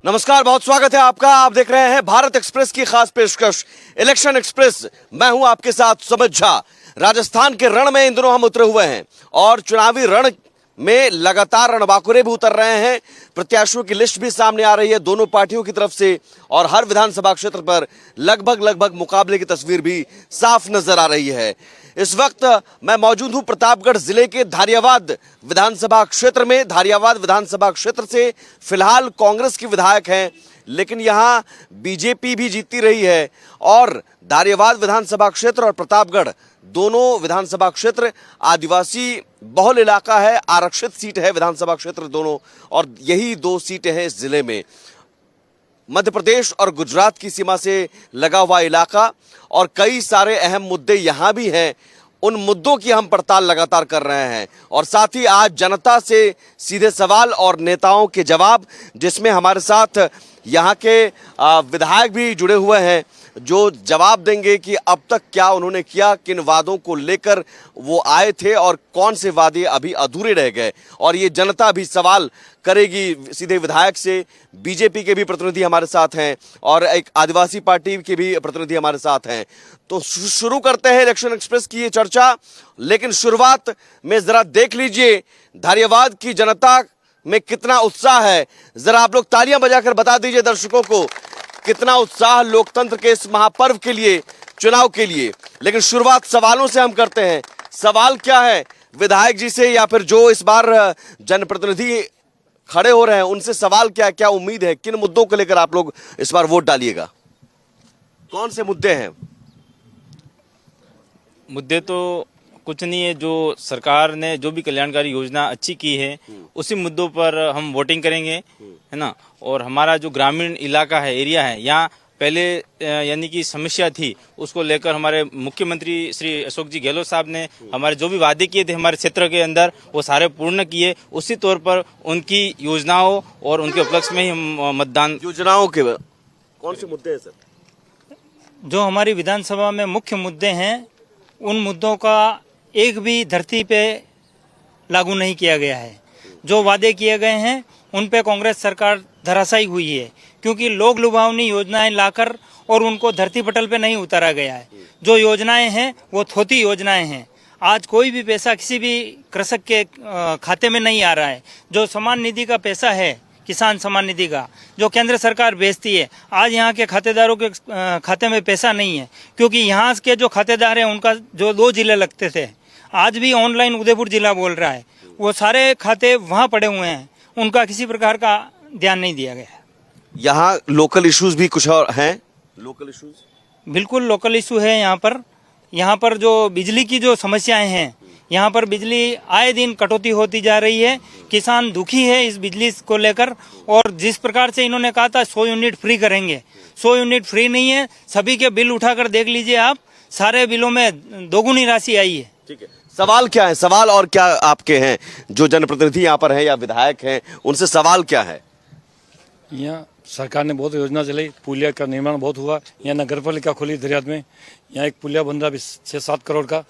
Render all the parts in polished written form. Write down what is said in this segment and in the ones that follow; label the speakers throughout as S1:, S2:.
S1: नमस्कार, बहुत स्वागत है आपका। आप देख रहे हैं भारत एक्सप्रेस की खास पेशकश इलेक्शन एक्सप्रेस। मैं हूं आपके साथ सुमित झा। राजस्थान के रण में इन दिनों हम उतरे हुए हैं और चुनावी रण में लगातार रणबांकुरे भी उतर रहे हैं। प्रत्याशियों की लिस्ट भी सामने आ रही है दोनों पार्टियों की तरफ से और हर विधानसभा क्षेत्र पर लगभग मुकाबले की तस्वीर भी साफ नजर आ रही है। इस वक्त मैं मौजूद हूं प्रतापगढ़ जिले के धारियावाद विधानसभा क्षेत्र में। धारियावाद विधानसभा क्षेत्र से फिलहाल कांग्रेस की विधायक हैं, लेकिन यहां बीजेपी भी जीतती रही है और धारियावाद विधानसभा क्षेत्र और प्रतापगढ़ दोनों विधानसभा क्षेत्र आदिवासी बहुल इलाका है, आरक्षित सीट है विधानसभा क्षेत्र दोनों, और यही दो सीटें हैं इस जिले में। मध्य प्रदेश और गुजरात की सीमा से लगा हुआ इलाका और कई सारे अहम मुद्दे यहां भी हैं। उन मुद्दों की हम पड़ताल लगातार कर रहे हैं और साथ ही आज जनता से सीधे सवाल और नेताओं के जवाब, जिसमें हमारे साथ यहाँ के विधायक भी जुड़े हुए हैं जो जवाब देंगे कि अब तक क्या उन्होंने किया, किन वादों को लेकर वो आए थे और कौन से वादे अभी अधूरे रह गए। और ये जनता भी सवाल करेगी सीधे विधायक से। बीजेपी के भी प्रतिनिधि हमारे साथ हैं और एक आदिवासी पार्टी के भी प्रतिनिधि हमारे साथ हैं। तो शुरू करते हैं इलेक्शन एक्सप्रेस की ये चर्चा, लेकिन शुरुआत में जरा देख लीजिए धारियावाद की जनता में कितना उत्साह है। जरा आप लोग तालियां बजाकर बता दीजिए दर्शकों को कितना उत्साह लोकतंत्र के इस महापर्व के लिए, चुनाव के लिए। लेकिन शुरुआत सवालों से हम करते हैं। सवाल क्या है विधायक जी से या फिर जो इस बार जनप्रतिनिधि खड़े हो रहे हैं उनसे सवाल क्या है, क्या उम्मीद है, किन मुद्दों को लेकर आप लोग इस बार वोट डालिएगा? कौन से मुद्दे हैं?
S2: मुद्दे तो कुछ नहीं है, जो सरकार ने जो भी कल्याणकारी योजना अच्छी की है उसी मुद्दों पर हम वोटिंग करेंगे, है ना। और हमारा जो ग्रामीण इलाका है, एरिया है, यहाँ पहले यानी कि समस्या थी, उसको लेकर हमारे मुख्यमंत्री श्री अशोक जी गहलोत साहब ने हमारे जो भी वादे किए थे हमारे क्षेत्र के अंदर वो सारे पूर्ण किए। उसी तौर पर उनकी योजनाओं और उनके उपलक्ष्य में ही हम मतदान।
S1: योजनाओं के कौन से मुद्दे हैं सर?
S3: जो हमारी विधानसभा में मुख्य मुद्दे हैं उन मुद्दों का एक भी धरती पे लागू नहीं किया गया है। जो वादे किए गए हैं उन पे कांग्रेस सरकार धराशायी हुई है, क्योंकि लोक लुभावनी योजनाएं लाकर और उनको धरती पटल पे नहीं उतारा गया है। जो योजनाएं हैं वो थोथी योजनाएं हैं। आज कोई भी पैसा किसी भी कृषक के खाते में नहीं आ रहा है। जो सम्मान निधि का पैसा है, किसान सम्मान निधि का, जो केंद्र सरकार भेजती है, आज यहाँ के खातेदारों के खाते में पैसा नहीं है, क्योंकि यहाँ के जो खातेदार हैं उनका जो 2 जिले लगते थे, आज भी ऑनलाइन उदयपुर जिला बोल रहा है, वो सारे खाते वहाँ पड़े हुए हैं, उनका किसी प्रकार का ध्यान नहीं दिया गया।
S1: यहाँ लोकल इश्यूज भी कुछ और हैं? लोकल इश्यूज
S3: बिल्कुल लोकल इशू है यहाँ पर जो बिजली की जो समस्याएं हैं, यहाँ पर बिजली आए दिन कटौती होती जा रही है। किसान दुखी है इस बिजली को लेकर, और जिस प्रकार से इन्होंने कहा था 100 यूनिट फ्री करेंगे, 100 यूनिट फ्री नहीं है। सभी के बिल उठाकर देख लीजिए आप, सारे बिलों में दोगुनी राशि आई है।
S1: ठीक है, सवाल क्या है? सवाल और क्या आपके हैं जो जनप्रतिनिधि यहाँ पर हैं या विधायक हैं, उनसे सवाल क्या है?
S4: यहाँ सरकार ने बहुत योजना चलाई, पुलिया का निर्माण बहुत हुआ। यहाँ नगर पालिका खुली दरियाद में, यहाँ एक पुलिया बन रहा, 6-7 करोड़ का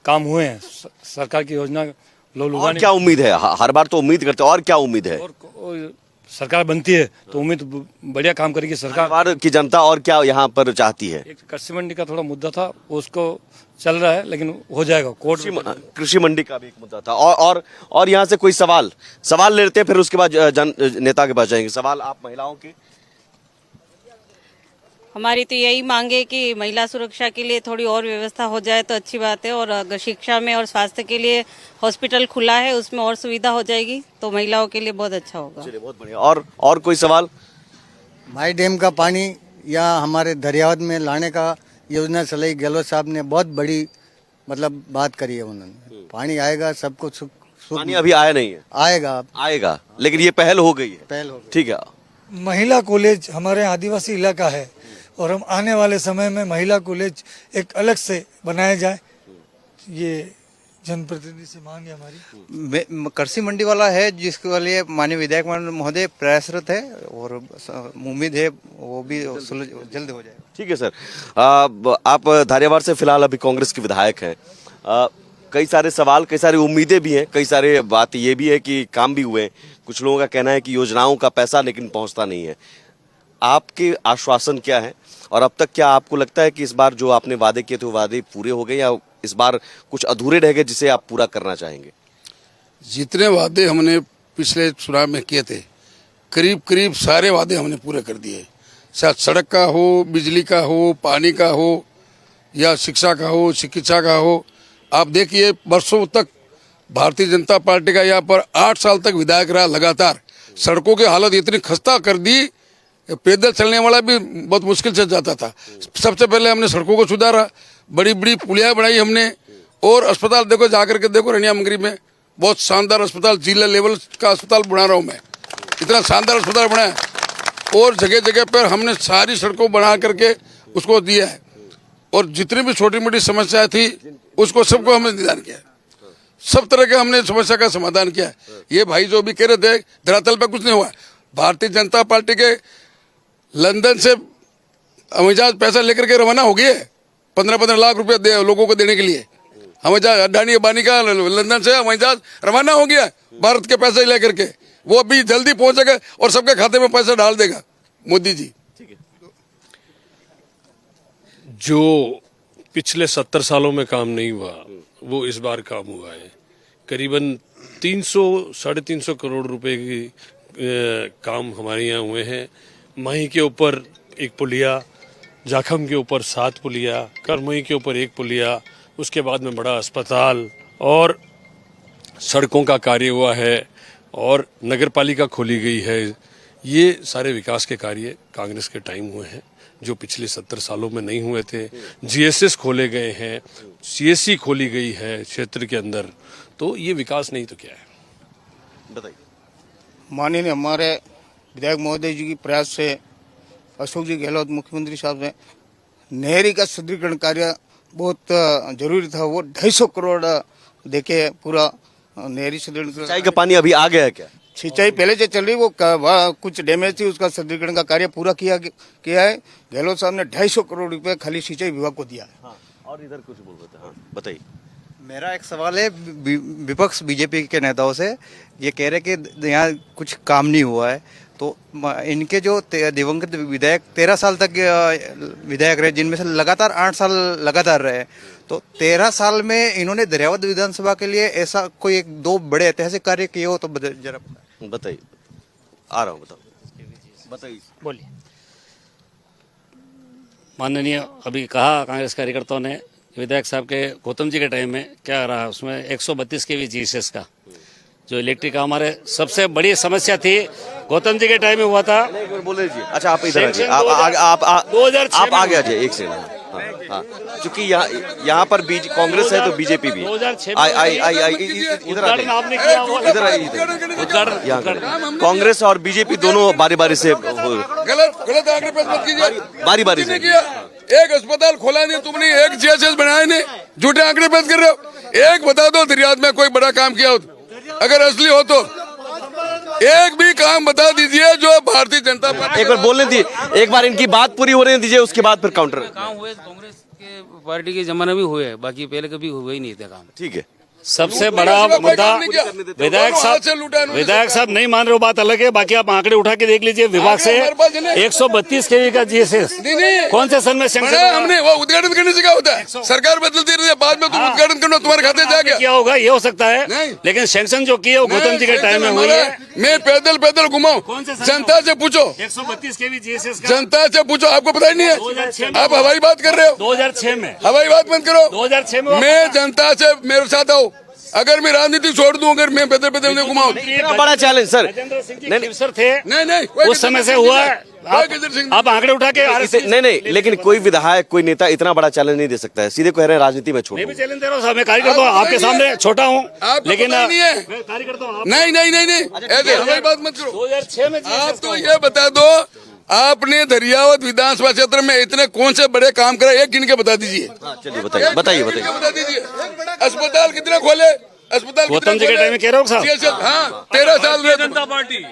S4: काम हुए हैं। सरकार की योजना
S1: और क्या उम्मीद है? हर बार तो उम्मीद करते हैं, और क्या उम्मीद है?
S4: और सरकार बनती है तो उम्मीद बढ़िया काम करेगी सरकार।
S1: बार की जनता और क्या यहाँ पर चाहती है?
S4: एक कृषि मंडी का थोड़ा मुद्दा था, उसको चल रहा है, लेकिन हो जाएगा। कोर्ट
S1: कृषि मंडी का भी एक मुद्दा था। और यहाँ से कोई सवाल लेते हैं, फिर उसके बाद नेता के पास जाएंगे। सवाल आप महिलाओं के?
S5: हमारी तो यही मांग है कि महिला सुरक्षा के लिए थोड़ी और व्यवस्था हो जाए तो अच्छी बात है, और अगर शिक्षा में और स्वास्थ्य के लिए हॉस्पिटल खुला है उसमें और सुविधा हो जाएगी तो महिलाओं के लिए बहुत अच्छा होगा।
S1: चलिए, बहुत बढ़िया। और कोई सवाल?
S6: माई डैम का पानी यहाँ हमारे दरियावद में लाने का योजना चलाई, गहलोत साहब ने बहुत बड़ी मतलब बात करी है उन्होंने। पानी आएगा, सबको सुख।
S1: पानी अभी आया नहीं है? आएगा, लेकिन ये पहल हो गई है।
S6: पहल हो गई।
S1: ठीक है।
S7: महिला कॉलेज हमारे आदिवासी इलाका है और हम आने वाले समय में महिला कॉलेज एक अलग से बनाया जाए, ये जनप्रतिनिधि से मांग है हमारी।
S8: कृषि मंडी वाला है जिसके लिए माननीय विधायक महोदय प्रयासरत है और उम्मीद है वो भी जल्द हो जाएगा।
S1: ठीक है सर। आप धारियावाड़ से फिलहाल अभी कांग्रेस के विधायक हैं। कई सारे सवाल, कई सारी उम्मीदें भी हैं, कई सारे बात ये भी है कि काम भी हुए हैं। कुछ लोगों का कहना है कि योजनाओं का पैसा लेकिन पहुंचता नहीं है। आपके आश्वासन क्या है और अब तक क्या आपको लगता है कि इस बार जो आपने वादे किए थे वो वादे पूरे हो गए या इस बार कुछ अधूरे रह गए जिसे आप पूरा करना चाहेंगे?
S9: जितने वादे हमने पिछले चुनाव में किए थे करीब करीब सारे वादे हमने पूरे कर दिए। शायद सड़क का हो, बिजली का हो, पानी का हो या शिक्षा का हो, चिकित्सा का हो। आप देखिए वर्षों तक भारतीय जनता पार्टी का यहाँ पर 8 साल तक विधायक रहा लगातार। सड़कों की हालत इतनी खस्ता कर दी, पैदल चलने वाला भी बहुत मुश्किल से जाता था। सबसे पहले हमने सड़कों को सुधारा, बड़ी बड़ी पुलियाँ बनाई हमने, और अस्पताल देखो जाकर के देखो रनिया मंगरी में बहुत शानदार अस्पताल, जिला लेवल का अस्पताल बना रहा हूँ मैं, इतना शानदार अस्पताल बना है। और जगह जगह पर हमने सारी सड़कों बना करके उसको दिया है, और जितनी भी छोटी मोटी समस्या थी उसको सबको हमने निदान किया, सब तरह के हमने समस्या का समाधान किया। ये भाई जो भी कह रहे थे धरातल पे कुछ नहीं हुआ। भारतीय जनता पार्टी के लंदन से हवाईजहाज पैसा लेकर के रवाना हो गए, 15-15 लाख रुपए लोगों को देने के लिए। हवाईजहाज अडानी अंबानी का लंदन से हवाईजहाज रवाना हो गया भारत के पैसे लेकर के, वो अभी जल्दी पहुंचेगा और सबके खाते में पैसा डाल देगा मोदी जी।
S10: जो पिछले 70 सालों में काम नहीं हुआ वो इस बार काम हुआ है। करीबन 300-350 करोड़ रुपए की काम हमारे यहाँ हुए हैं। माही के ऊपर एक पुलिया, जाखम के ऊपर 7 पुलिया, करमोही के ऊपर 1 पुलिया, उसके बाद में बड़ा अस्पताल और सड़कों का कार्य हुआ है और नगर पालिका खोली गई है। ये सारे विकास के कार्य कांग्रेस के टाइम हुए हैं जो पिछले 70 सालों में नहीं हुए थे। जीएसएस खोले गए हैं, सीएससी खोली गई है क्षेत्र के अंदर, तो ये विकास नहीं तो क्या है?
S1: बताइए।
S8: माननीय हमारे विधायक महोदय जी की प्रयास से अशोक जी गहलोत मुख्यमंत्री साहब ने नहरी का सुदृढ़ीकरण कार्य बहुत जरूरी था, वो 250 करोड़ देके पूरा नहरी सुदृढ़ीकरण।
S1: सिंचाई का पानी अभी आ गया है क्या?
S8: सिंचाई पहले से चल रही, वो कुछ डैमेज थी, उसका सुदृढ़ीकरण का कार्य पूरा किया है। गहलोत साहब ने 250 करोड़ रुपए खाली सिंचाई विभाग को दिया है।
S1: हाँ, और इधर कुछ बोल रहे थे। हाँ, बताइए।
S8: मेरा एक सवाल है विपक्ष बीजेपी के नेताओं से, ये कह रहे कि यहाँ कुछ काम नहीं हुआ है, तो इनके जो दिवंगत विधायक 13 साल तक विधायक रहे, जिनमें से लगातार 8 साल लगातार रहे, तो 13 साल में इन्होंने दरियावद विधानसभा के लिए ऐसा कोई 1-2 बड़े ऐतिहासिक कार्य किए हो तो जरा
S1: बताइए। आ रहा हूँ, बताइए।
S3: बोलिए।
S11: माननीय अभी कहा कांग्रेस कार्यकर्ताओं ने विधायक साहब के गौतम जी के टाइम में क्या रहा, उसमें 132 केवी जीएसएस का जो इलेक्ट्रिक का हमारे सबसे बड़ी समस्या थी गौतम जी के टाइम में हुआ था।
S1: बोल लीजिए। अच्छा, आप इधर आइए, आप आगे आ जाइए एक सेकंड। हाँ, क्योंकि यहाँ पर कांग्रेस है तो बीजेपी भी।
S11: 2006
S1: इधर कांग्रेस और बीजेपी दोनों बारी बारी से
S9: गलत आंकड़े पे मत कीजिए,
S1: बारी बारी से
S9: किया। एक अस्पताल खोला नहीं तुमने, एक जीएसएस बनाया नहीं, झूठे आंकड़े पेश कर रहे हो। एक बता दो दरियाद में कोई बड़ा काम किया हो, अगर असली हो तो एक भी काम बता दीजिए जो भारतीय जनता पार्टी।
S1: एक बार बोलने दीजिए, एक बार इनकी बात पूरी होने दीजिए, उसके बाद फिर काउंटर।
S12: काम हुए कांग्रेस के पार्टी के जमाने में हुए हैं, बाकी पहले कभी हुए ही नहीं थे काम।
S1: ठीक है।
S11: सबसे बड़ा मुद्दा विधायक साहब नहीं मान रहे हो, बात अलग है। बाकी आप आंकड़े उठा के देख लीजिए, विभाग से 132 केवी का जीएसएस कौन से सन में सैंक्शन
S9: हमने वो उद्घाटन करने से क्या होता है, सरकार बदलती रहती है, बाद में तुम उद्घाटन करना तुम्हारे खाते जाके
S11: क्या होगा ये हो सकता है, लेकिन सैंक्शन जो किए वो गौतम जी के टाइम में हुई है।
S9: मैं पैदल घुमाऊं, जनता से पूछो,
S11: 132 केवी जीएसएस
S9: जनता से पूछो, आपको पता ही नहीं है। आप हवाई बात कर रहे हो,
S11: 2006 में
S9: हवाई बात मत करो।
S11: 2006 में
S9: मैं जनता से मेरे साथ आओ, अगर मैं राजनीति छोड़ दूं, अगर मैं पैदल घुमाऊं।
S1: बड़ा चैलेंज सर,
S11: नहीं थे,
S9: नहीं
S11: उस समय से हुआ। आप आंकड़े उठा के
S1: नहीं, लेकिन कोई विधायक कोई नेता इतना बड़ा चैलेंज नहीं दे सकता है। सीधे कह रहे हैं राजनीति में छोड़।
S11: मैं भी चैलेंज दे रहा हूँ, मैं कार्यकर्ता हूँ, आपके सामने छोटा हूँ, लेकिन कार्यकर्ता हूँ।
S9: नहीं ऐसे हवाई बात मत करो।
S11: 2006 में
S9: आप तो ये बता दो, आपने दरियावत विधानसभा क्षेत्र में इतने कौन से बड़े काम करे, एक गिन के बता दीजिए।
S1: चलिए बताइए।
S9: बता दीजिए। अस्पताल कितने खोले, अस्पताल
S11: गौतम जी के टाइम में कह रहे हो साहब?
S9: हाँ 13 साल में
S10: जनता पार्टी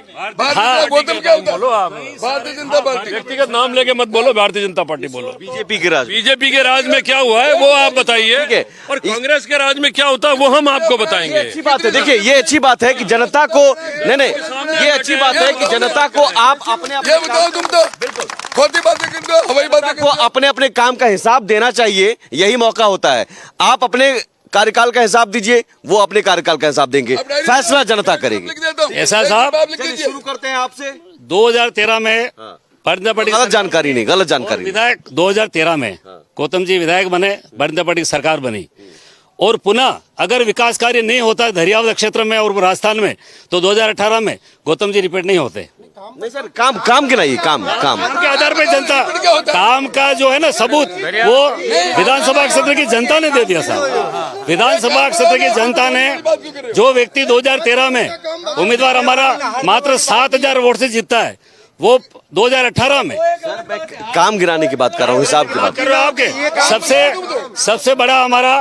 S9: हाँ गौतम क्या होता
S10: बोलो आप,
S9: भारतीय जनता पार्टी
S10: व्यक्तिगत नाम लेके मत बोलो, भारतीय जनता पार्टी बोलो।
S1: बीजेपी के राज
S10: बीजेपी के राज में क्या हुआ है वो आप बताइए, और कांग्रेस के राज में क्या होता है वो हम आपको बताएंगे।
S1: अच्छी बात है, देखिए ये अच्छी बात है कि जनता को नहीं, ये अच्छी बात है कि जनता को आप अपने
S9: ये बताओ, तुम तो खोटी बातें करते हो, हवाई बातें
S1: को अपने अपने काम का हिसाब देना चाहिए, यही मौका होता है। आप अपने कार्यकाल का हिसाब दीजिए, वो अपने कार्यकाल का हिसाब देंगे, फैसला जनता करेगी।
S11: ऐसा साहब,
S1: शुरू करते हैं आपसे।
S11: 2013 में भारतीय पार्टी
S1: गलत जानकारी नहीं, गलत जानकारी नहीं।
S11: विधायक 2013 में गौतम जी विधायक बने, भारतीय पार्टी की सरकार बनी, और पुनः अगर विकास कार्य नहीं होता है धरियावद क्षेत्र में और राजस्थान में तो 2018 में गौतम जी रिपीट नहीं होते।
S1: नहीं सर, काम गिनाइए, काम
S11: के आधार पे जनता काम का जो है ना सबूत वो विधानसभा क्षेत्र की जनता ने दे दिया साहब। विधानसभा क्षेत्र की जनता ने जो व्यक्ति 2013 में उम्मीदवार हमारा मात्र 7,000 वोट से जीतता है, वो 2018 में
S1: काम गिराने की बात कर रहा हूँ, हिसाब की बात
S11: कर रहे हो। आपके सबसे बड़ा हमारा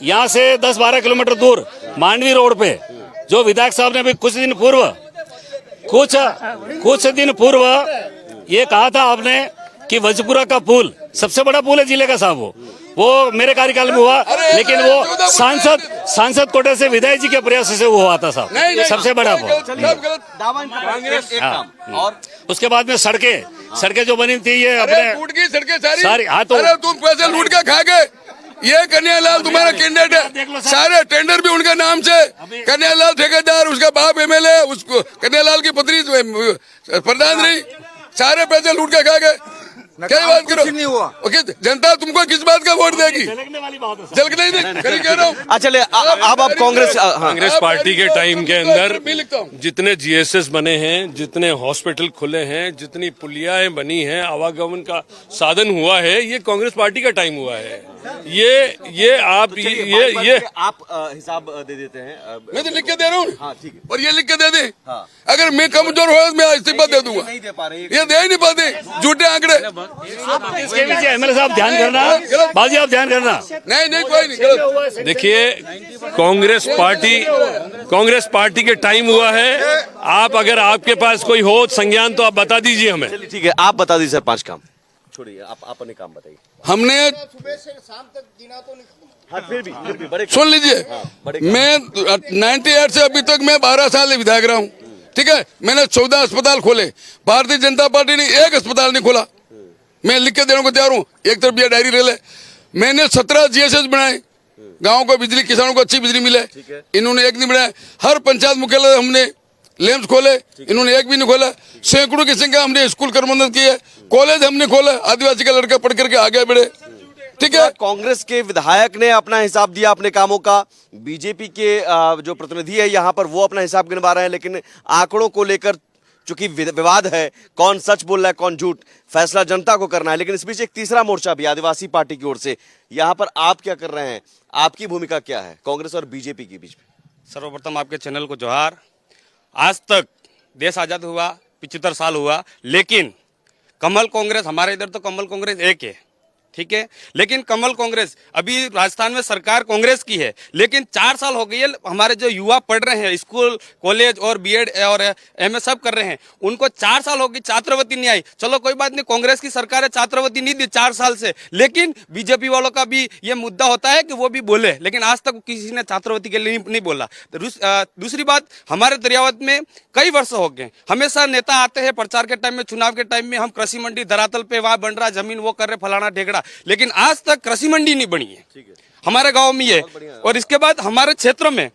S11: यहाँ से 10-12 किलोमीटर दूर मांडवी रोड पे जो विधायक साहब ने भी कुछ दिन पूर्व ये कहा था आपने कि वजपुरा का पुल सबसे बड़ा पुल है जिले का साहब, वो मेरे कार्यकाल में हुआ, लेकिन वो सांसद कोटे से विधायक जी के प्रयास से वो हुआ था साहब, सबसे बड़ा पुल। और उसके बाद में सड़कें जो बनी थी ये अपने
S9: लूट की सड़कें
S11: सारी, हाँ तो
S9: तुम पैसे लूट के खा गए। ये कन्हैयालाल तुम्हारा कैंडिडेट है, सारे टेंडर भी उनके नाम से। कन्हैयालाल ठेकेदार, उसका बाप एमएलए, उसको कन्हैयालाल की पत्नी प्रधान रही, सारे पैसे लूट के खा गए। क्या बात करो, नहीं हुआ। ओके, जनता तुमको किस बात का वोट देगी? झलकने नहीं कह रहा हूँ।
S1: चले अब आप
S10: कांग्रेस पार्टी के टाइम के अंदर जितने जीएसएस बने हैं, जितने हॉस्पिटल खुले हैं, जितनी पुलियाएं बनी हैं, आवागमन का साधन हुआ है, ये कांग्रेस पार्टी का टाइम हुआ है। ये आप हिसाब दे देते हैं,
S9: मैं तो लिख के दे रहा हूँ।
S1: हाँ ठीक है,
S9: और ये लिख के दे दे। अगर मैं कमजोर हुआ मैं इस्तीफा दे दूंगा।
S1: नहीं दे पा रहे,
S9: ये दे ही नहीं पाते, झूठे आंकड़े।
S11: इसके पीछे एमएलए साहब ध्यान करना, बाजी आप ध्यान करना।
S9: नहीं कोई नहीं।
S10: देखिए, कांग्रेस पार्टी के टाइम हुआ है। आप अगर आपके पास कोई हो संज्ञान तो आप बता दीजिए हमें।
S1: ठीक है, आप बता दीजिए सर, 5 काम छोड़िए, आप अपने काम बताइए।
S9: हमने
S6: सुबह से शाम तक गिना तो नहीं।
S1: हाँ, फिर भी बड़े
S9: सुन लीजिए, मैं 98 से अभी तक मैं 12 साल विधायक रहा हूँ, ठीक है। मैंने 14 अस्पताल खोले, भारतीय जनता पार्टी ने एक अस्पताल नहीं खोला। मैं लिख के देने को तैयार हूँ, एक तरफ ये डायरी ले ले। मैंने 17 जीएसएस बनाए, गाँव को बिजली, किसानों को अच्छी बिजली मिले, इन्होंने एक नहीं बनाया। हर पंचायत मुख्यालय हमने लैंप्स खोले, इन्होंने एक भी नहीं खोला। सैकड़ों की संख्या हमने स्कूल कर्मबंद किए, कॉलेज हमने खोला, आदिवासी का लड़का पढ़ करके आगे बढ़े, ठीक है।
S1: कांग्रेस के विधायक ने अपना हिसाब दिया अपने कामों का, बीजेपी के जो प्रतिनिधि है यहाँ पर वो अपना हिसाब गिनवा रहे हैं, लेकिन आंकड़ों को लेकर चूंकि विवाद है, कौन सच बोल रहा है कौन झूठ, फैसला जनता को करना है। लेकिन इस बीच एक तीसरा मोर्चा भी आदिवासी पार्टी की ओर से, यहाँ पर आप क्या कर रहे हैं, आपकी भूमिका क्या है कांग्रेस और बीजेपी के बीच में?
S12: सर्वप्रथम आपके चैनल को जोहार। आज तक देश आजाद हुआ 75 साल हुआ, लेकिन कमल कांग्रेस, हमारे इधर तो कमल कांग्रेस एक है, ठीक है। लेकिन कमल कांग्रेस, अभी राजस्थान में सरकार कांग्रेस की है, लेकिन 4 साल हो गए है, हमारे जो युवा पढ़ रहे हैं, स्कूल कॉलेज और बीएड और एमए सब कर रहे हैं, उनको 4 साल हो गए, छात्रवृत्ति नहीं आई। चलो कोई बात नहीं, कांग्रेस की सरकार है, छात्रवृत्ति नहीं दी 4 साल से, लेकिन बीजेपी वालों का भी ये मुद्दा होता है कि वो भी बोले, लेकिन आज तक किसी ने छात्रवृत्ति के लिए नहीं बोला। दूसरी बात, हमारे दरियावद में कई वर्ष हो गए, हमेशा नेता आते हैं प्रचार के टाइम में, चुनाव के टाइम में, हम कृषि मंडी धरातल पे वहां बन रहा जमीन, वो कर रहे फलाना ढेकड़ा, लेकिन आज तक कृषि मंडी नहीं बनी है हमारे गांव में ये। और इसके बाद हमारे क्षेत्र में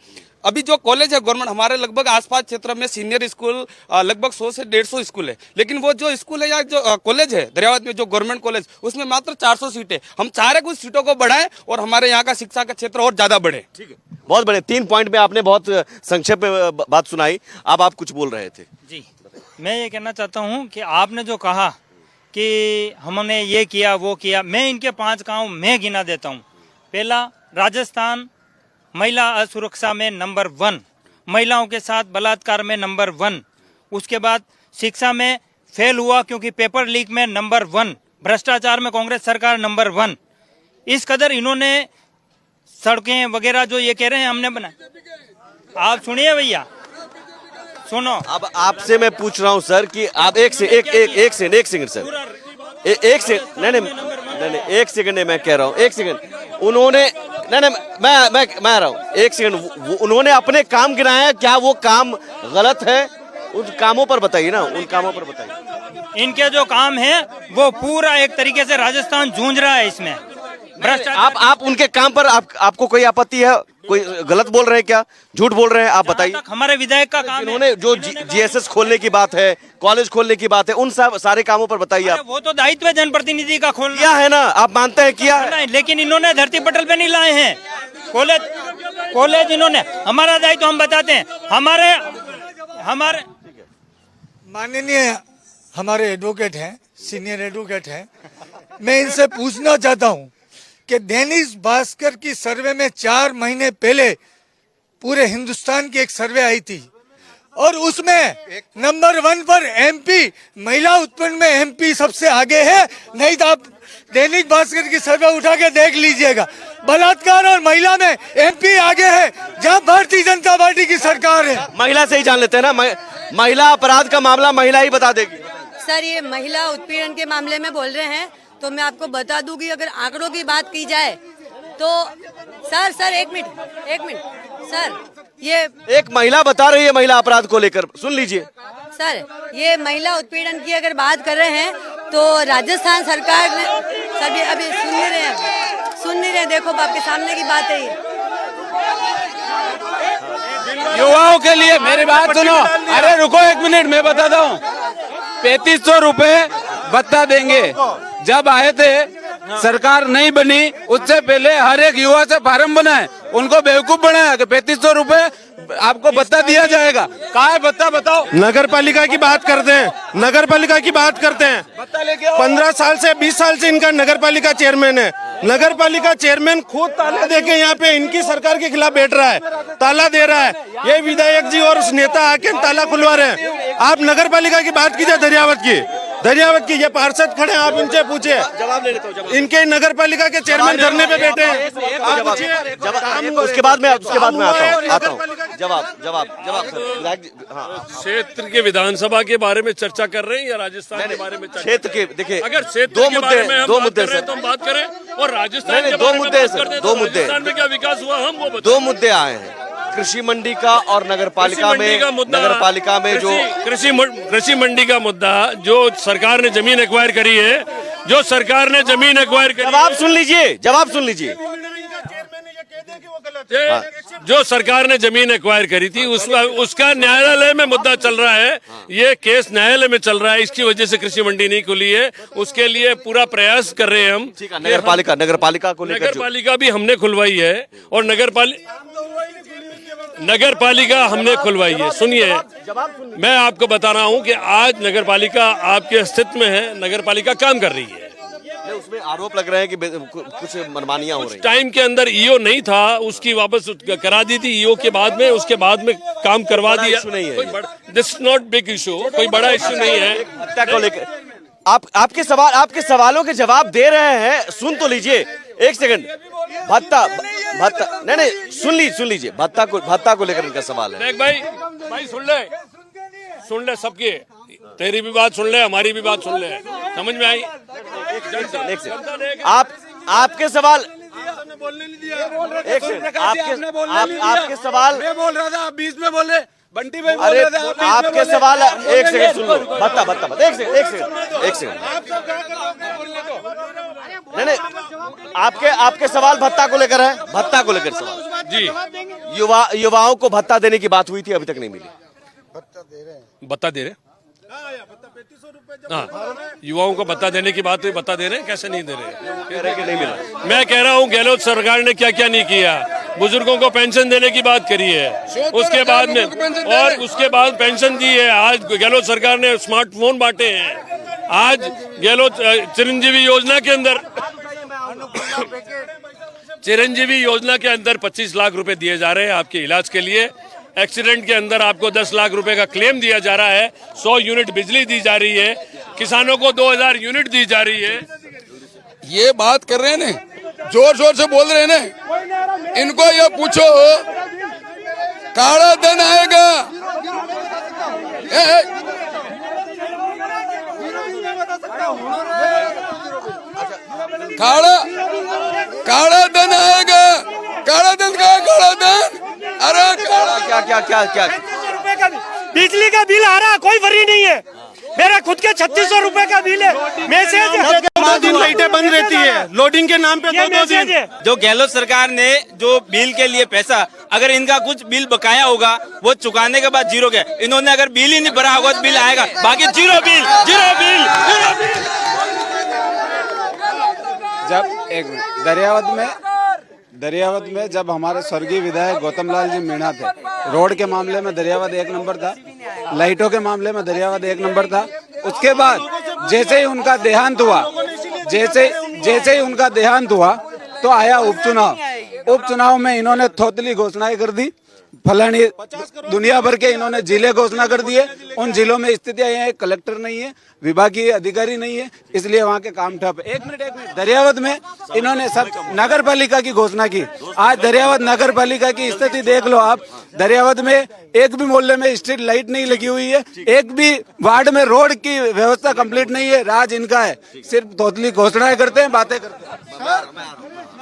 S12: अभी जो कॉलेज है गवर्नमेंट, हमारे लगभग आसपास क्षेत्र में सीनियर स्कूल लगभग 100 से 150 स्कूल है, लेकिन वो जो स्कूल है या जो कॉलेज है दरियावद में, जो गवर्नमेंट कॉलेज, उसमें मात्र 400 सीटें। हम चाह रहे कुछ सीटों को बढ़ाएं और हमारे यहाँ का शिक्षा का क्षेत्र और ज्यादा बढ़े।
S1: ठीक है, बहुत बड़े 3 पॉइंट में आपने बहुत संक्षेप में बात सुनाई। अब आप कुछ बोल रहे थे
S3: जी। मैं ये कहना चाहता हूँ कि आपने जो कहा कि हमने ये किया वो किया, मैं इनके 5 काम मैं गिना देता हूँ। पहला, राजस्थान महिला असुरक्षा में नंबर 1, महिलाओं के साथ बलात्कार में नंबर 1, उसके बाद शिक्षा में फेल हुआ क्योंकि पेपर लीक में नंबर 1, भ्रष्टाचार में कांग्रेस सरकार नंबर 1। इस कदर इन्होंने सड़कें वगैरह जो ये कह रहे हैं हमने बनाए। आप सुनिए भैया, सुनो।
S1: अब आपसे मैं पूछ रहा हूं सर कि आप एक सेकंड सर, एक सेकंड मैं कह रहा हूं, एक सेकंड। उन्होंने मैं आ रहा हूं, एक सेकंड। उन्होंने अपने काम गिनाया, क्या वो काम गलत है? उन कामों पर बताइए ना, उन कामों पर बताइए।
S3: इनके जो काम है वो पूरा एक तरीके से राजस्थान जूझ रहा है इसमें भ्रष्टाचार।
S1: आप उनके काम पर आपको कोई आपत्ति है? कोई गलत बोल रहे हैं क्या, झूठ बोल रहे हैं? आप बताइए।
S3: हमारे विधायक का काम
S1: उन्होंने जो जीएसएस खोलने की बात है, कॉलेज खोलने की बात है, उन सब सारे कामों पर बताइए आप।
S3: वो तो दायित्व है जनप्रतिनिधि का खोलना।
S1: किया है ना, आप मानते हैं किया है?
S3: लेकिन इन्होंने धरती पटल पे नहीं लाए हैं कॉलेज इन्होंने। हमारा दायित्व हम बताते हैं। हमारे
S7: माननीय हमारे एडवोकेट हैं, सीनियर एडवोकेट हैं, मैं इनसे पूछना चाहता हूं कि दैनिक भास्कर की सर्वे में 4 महीने पहले पूरे हिंदुस्तान की एक सर्वे आई थी और उसमें नंबर 1 पर एमपी, महिला उत्पन्न में एमपी सबसे आगे है। नहीं तो आप दैनिक भास्कर की सर्वे उठा के देख लीजिएगा, बलात्कार और महिला में एमपी आगे है, जहां भारतीय जनता पार्टी की सरकार है।
S1: महिला से ही जान लेते हैं ना, महिला अपराध का मामला महिला ही बता देगी।
S13: सर, ये महिला उत्पीड़न के मामले में बोल रहे हैं, तो मैं आपको बता दूं कि अगर आंकड़ों की बात की जाए तो सर एक मिनट सर, ये
S1: एक महिला बता रही है महिला अपराध को लेकर, सुन लीजिए
S13: सर। ये महिला उत्पीड़न की अगर बात कर रहे हैं तो राजस्थान सरकार ने सभी अभी सुन नहीं रहे। देखो आपके सामने की बात है ये।
S12: युवाओं के लिए मेरी बात सुनो। अरे रुको एक मिनट, मैं बताता हूँ। 3500 रुपए भत्ता देंगे। जब आए थे सरकार नहीं बनी, उससे पहले हर एक युवा से फार्म बनाए, उनको बेवकूफ बनाया कि 3500 रुपए आपको भत्ता दिया जाएगा। कहाँ है भत्ता, बताओ।
S14: नगर पालिका की बात करते हैं, नगर पालिका की बात करते हैं। 15 साल से 20 साल से इनका नगर पालिका चेयरमैन है। नगर पालिका चेयरमैन खुद ताला दे के यहाँ पे इनकी सरकार के खिलाफ बैठ रहा है, ताला दे रहा है। ये विधायक जी और उस नेता आके ताला खुलवा रहे हैं। आप नगर पालिका की बात कीजिए, दरियावत की ये पार्षद खड़े हैं, आप इनसे पूछिए।
S1: जवाब ले लेता हूँ।
S14: इनके नगर पालिका के चेयरमैन धरने पे बैठे हैं।
S1: उसके बाद में आता हूँ। जवाब
S10: क्षेत्र के विधानसभा के बारे में चर्चा कर रहे हैं या राजस्थान के बारे में?
S1: क्षेत्र के देखिए,
S10: अगर क्षेत्र के बारे में हम बात कर रहे हैं तो हम बात करें, और राजस्थान के बारे में बात करते हैं तो राजस्थान में क्या विकास हुआ हम वो बताएं।
S1: 2 मुद्दे आए हैं, कृषि मंडी का और नगर पालिका में जो
S10: कृषि मंडी का मुद्दा, जो सरकार ने जमीन एक्वायर करी है,
S1: जवाब सुन लीजिए।
S10: जो सरकार ने जमीन एक्वायर करी थी उसका न्यायालय में मुद्दा चल रहा है। ये केस न्यायालय में चल रहा है, इसकी वजह से कृषि मंडी नहीं खुली है। उसके लिए पूरा प्रयास कर रहे हैं हम।
S1: नगर पालिका
S10: भी हमने खुलवाई है, और नगर पालिका हमने खुलवाई है। सुनिए, मैं आपको बता रहा हूँ कि आज नगर पालिका आपके अस्तित्व में है, नगर पालिका काम कर रही है।
S1: उसमें आरोप लग रहे हैं कि कुछ मनमानियां हो रही हैं।
S10: टाइम के अंदर ईओ नहीं था, उसकी वापस करा दी थी ईओ के बाद में, उसके बाद में काम करवा दिया। दिस नॉट बिग इशू, कोई बड़ा इशू नहीं है।
S1: आपके सवालों के जवाब दे रहे हैं, सुन तो लीजिए। एक सेकंड, भत्ता नहीं, सुन लीजिए। भत्ता को लेकर इनका सवाल है।
S10: भाई सुन ले सबके, तेरी भी बात सुन ले, हमारी भी बात सुन ले, समझ में आई?
S1: आपके सवाल, आपके सवाल
S12: मैं बोल रहा था, बीच में बोले बंटी भाई बोल
S1: अरे
S12: रहे थे,
S1: आपके सवाल, एक सेकंड सुन लो। भत्ता एक सेकंड नहीं, आपके सवाल भत्ता को लेकर है। भत्ता को लेकर सवाल जी। युवाओं को भत्ता देने की बात हुई थी, अभी तक नहीं मिली।
S10: भत्ता दे रहे हाँ, युवाओं को भत्ता देने की बात हुई, भत्ता दे रहे हैं, कैसे नहीं दे रहे?
S1: नहीं मिला।
S10: मैं कह रहा हूँ गहलोत सरकार ने क्या क्या नहीं किया। बुजुर्गों को पेंशन देने की बात करी है, उसके बाद में, और उसके बाद पेंशन दी है। आज गहलोत सरकार ने स्मार्टफोन बांटे हैं। आज गहलोत चिरंजीवी योजना के अंदर 25 लाख रुपए दिए जा रहे हैं आपके इलाज के लिए। एक्सीडेंट के अंदर आपको 10 लाख रुपए का क्लेम दिया जा रहा है। 100 यूनिट बिजली दी जा रही है, किसानों को 2000 यूनिट दी जा रही है।
S9: ये बात कर रहे हैं ना, जोर जोर से बोल रहे हैं ना, इनको ये पूछो काला धन आएगा काला धन आएगा। काला धन का काला धन, अरे
S1: क्या क्या क्या क्या
S3: बिजली का बिल आ रहा, कोई वरी नहीं है। मेरा खुद के 3600 रुपए का बिल है। मैसेज
S14: 2 दिन लाइटें बंद रहती है, लोडिंग के नाम पे 2 दिन।
S2: जो गहलोत सरकार ने जो बिल के लिए पैसा, अगर इनका कुछ बिल बकाया होगा वो चुकाने के बाद जीरो गया। इन्होंने अगर बिल ही नहीं भरा होगा तो बिल आएगा, बाकी zero bill, zero bill, zero bill.
S15: जब एक दरियावत में जब हमारे स्वर्गीय विधायक गौतम लाल जी मीणा थे, रोड के मामले में दरियावत 1 नंबर था, लाइटों के मामले में दरियावत 1 नंबर था। उसके बाद जैसे ही उनका देहांत हुआ तो आया उपचुनाव में इन्होंने थोतली घोषणाएं कर दी, फलानी दुनिया भर के इन्होंने जिले घोषणा कर दिए। उन जिलों में स्थितियां ये है, कलेक्टर नहीं है, विभागीय अधिकारी नहीं है, इसलिए वहाँ के काम ठप है। एक मिनट दरियावत में इन्होंने सब नगर पालिका की घोषणा की। आज दरियावत नगर पालिका की स्थिति देख लो आप। दरियावत में एक भी मोहल्ले में स्ट्रीट लाइट नहीं लगी हुई है, एक भी वार्ड में रोड की व्यवस्था कंप्लीट नहीं है। राज इनका है, सिर्फ तोतली घोषणाएं करते हैं, बातें करते हैं।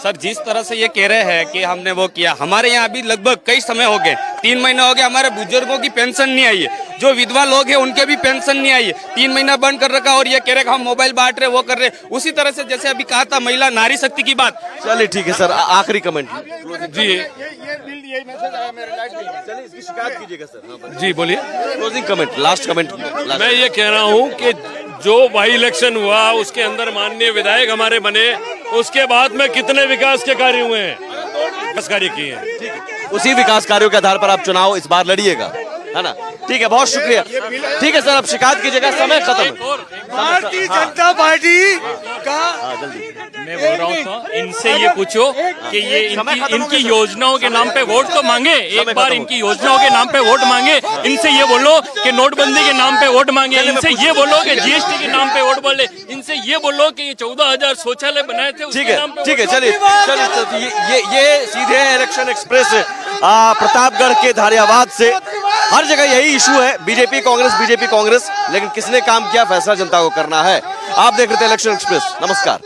S12: सर जिस तरह से ये कह रहे हैं कि हमने वो किया, हमारे यहाँ अभी लगभग कई समय हो गए, 3 महीने हो गए, हमारे बुजुर्गों की पेंशन नहीं आई है। जो विधवा लोग हैं उनके भी पेंशन नहीं आई है, 3 महीना बंद कर रखा। और ये कह रहे हम मोबाइल बांट रहे, वो कर रहे। उसी तरह से जैसे अभी कहा था महिला नारी शक्ति की बात।
S1: चलिए ठीक है सर, आखिरी कमेंट
S10: जी
S1: इसकी शिकायत कीजिएगा सर।
S10: जी बोलिए।
S1: Closing comment, last comment.
S10: मैं ये कह रहा हूँ कि जो बाई इलेक्शन हुआ उसके अंदर माननीय विधायक हमारे बने, उसके बाद में कितने विकास के कार्य हुए हैं, विकास कार्य किए हैं।
S1: उसी विकास कार्यों के आधार पर आप चुनाव इस बार लड़िएगा, है ना? ठीक है, बहुत शुक्रिया। ठीक है सर, अब शिकायत कीजिएगा, समय खत्म।
S3: भारतीय जनता पार्टी का
S2: मैं बोल रहा हूँ इनसे ये पूछो कि ये इनकी योजनाओं के नाम पे वोट तो मांगे, एक बार इनकी योजनाओं के नाम पे वोट मांगे। इनसे ये बोलो कि नोटबंदी के नाम पे वोट मांगे, इनसे ये बोलो कि जीएसटी के नाम पे वोट बोले, इनसे ये बोलो कि ये 14,000 शौचालय बनाए थे।
S1: ठीक है, चलिए ये सीधे इलेक्शन एक्सप्रेस प्रतापगढ़ के धारियावाद से। हर जगह यही इशू है, बीजेपी कांग्रेस, लेकिन किसने काम किया फैसला जनता को करना है। आप देख रहे थे इलेक्शन एक्सप्रेस। नमस्कार।